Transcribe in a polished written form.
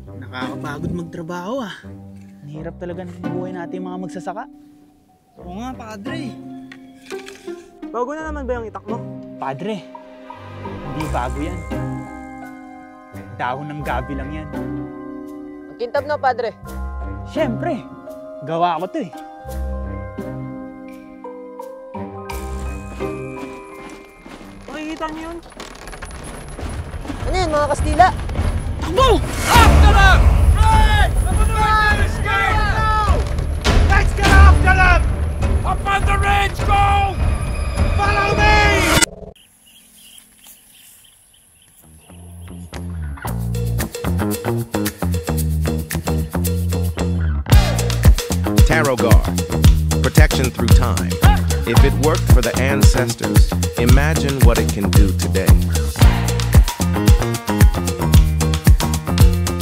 Nakakapagod magtrabaho ah. Ang hirap talaga ng buhay natin mga magsasaka. Oo nga, padre. Bago na naman ba yung itak mo? Padre, hindi bago yan. Dahon ng gabi lang yan. Ang kintab na, padre. Siyempre, gawa ko to eh. Makikita niyo yun? Ano yun, mga Kastila? Takbo! After them! Right! Escape! Let's get after them! Up on the ridge, go! Follow me! Tarot Guard. Protection through time. If it worked for the ancestors, imagine what it can do today.